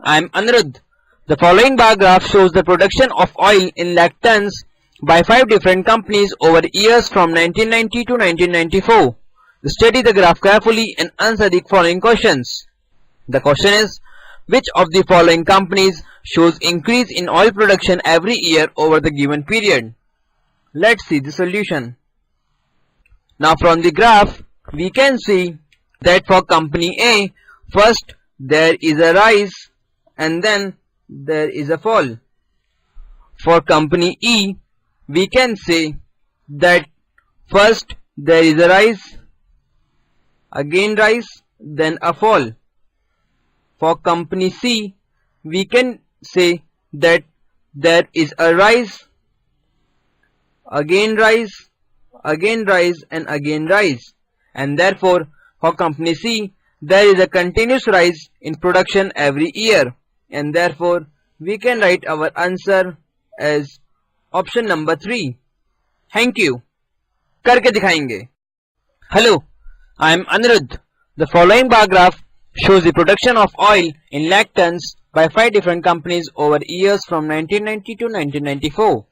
I am Anirudh. The following bar graph shows the production of oil in lakh tons by 5 different companies over years from 1990 to 1994. Study the graph carefully and answer the following questions. The question is, which of the following companies shows increase in oil production every year over the given period? Let's see the solution. Now from the graph, we can see that for company A, first there is a rise and then there is a fall. For company E, we can say that first there is a rise, again rise, then a fall. For company C, we can say that there is a rise, again rise, again rise, and again rise. And therefore, for company C, there is a continuous rise in production every year. And therefore, we can write our answer as option number 3. Thank you. करके दिखाएंगे. Hello, I am Anirudh. The following bar graph shows the production of oil in lakh tons by 5 different companies over years from 1990 to 1994.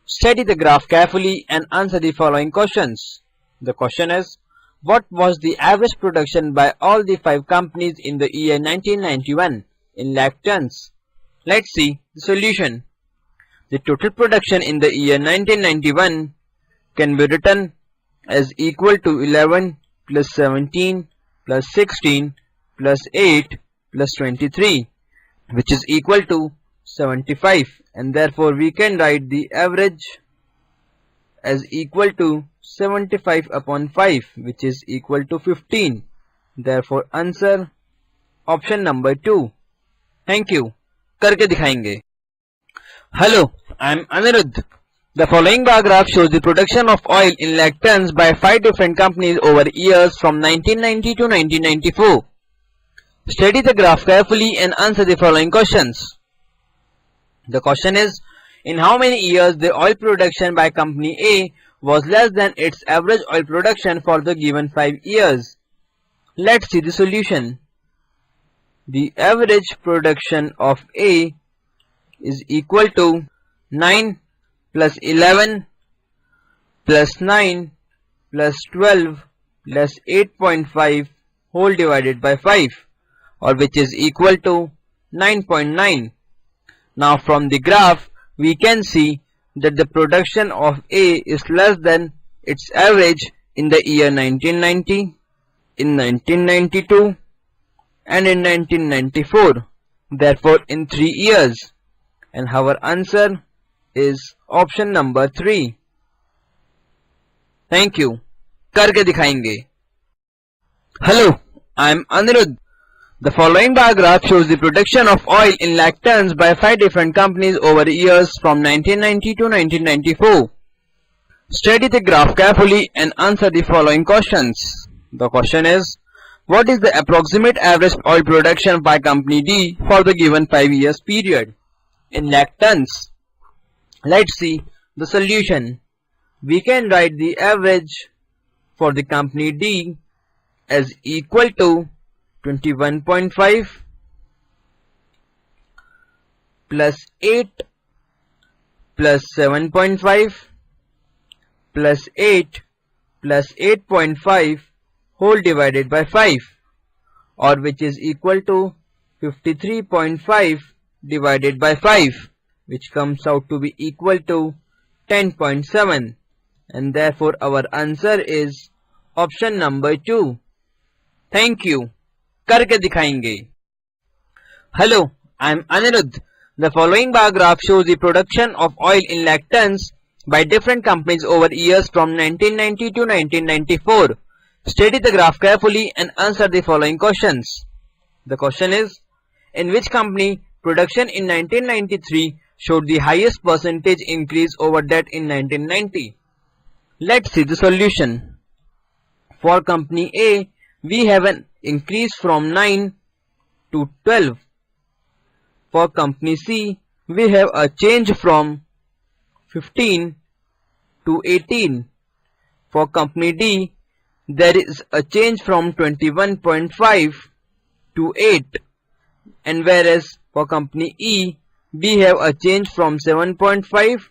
Study the graph carefully and answer the following questions. The question is, what was the average production by all the 5 companies in the year 1991 in lakh tons? Let's see the solution. The total production in the year 1991 can be written as equal to 11 plus 17 plus 16 plus 8 plus 23, which is equal to 75, and therefore we can write the average as equal to 75 upon 5, which is equal to 15. Therefore answer option number 2. Thank you. करके दिखाएंगे. Hello, I am Anirudh. The following bar graph shows the production of oil in lakh tons by 5 different companies over years from 1990 to 1994. Study the graph carefully and answer the following questions. The question is, in how many years the oil production by company A was less than its average oil production for the given 5 years? Let's see the solution. The average production of A is equal to 9 plus 11 plus 9 plus 12 plus 8.5 whole divided by 5, or which is equal to 9.9. Now from the graph, we can see that the production of A is less than its average in the year 1990, in 1992, and in 1994. Therefore in 3 years. And our answer is option number 3. Thank you. करके दिखाएंगे. Hello, I am Anirudh. The following bar graph shows the production of oil in lakh tons by 5 different companies over years from 1990 to 1994. Study the graph carefully and answer the following questions. The question is, what is the approximate average oil production by company D for the given 5 years period in lakh tons? Let's see the solution. We can write the average for the company D as equal to 21.5 plus 8 plus 7.5 plus 8 plus 8.5 whole divided by 5, or which is equal to 53.5 divided by 5, which comes out to be equal to 10.7, and therefore our answer is option number 2. Thank you. करके दिखाएंगे. Hello, I am Anirudh. The following bar graph shows the production of oil in lakh tons by different companies over years from 1990 to 1994. Study the graph carefully and answer the following questions. The question is, in which company production in 1993 showed the highest percentage increase over that in 1990? Let's see the solution. For company A, we have an increase from 9 to 12. For company C, we have a change from 15 to 18. For company D, there is a change from 21.5 to 8. and whereas for company E, we have a change from 7.5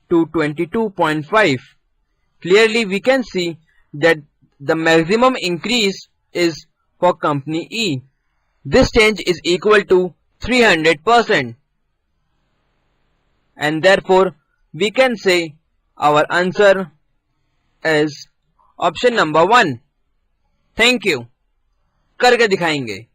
to 22.5. Clearly we can see that the maximum increase is for company E. This change is equal to 300%. And therefore we can say our answer is option number 1. Thank you. करके दिखाएंगे.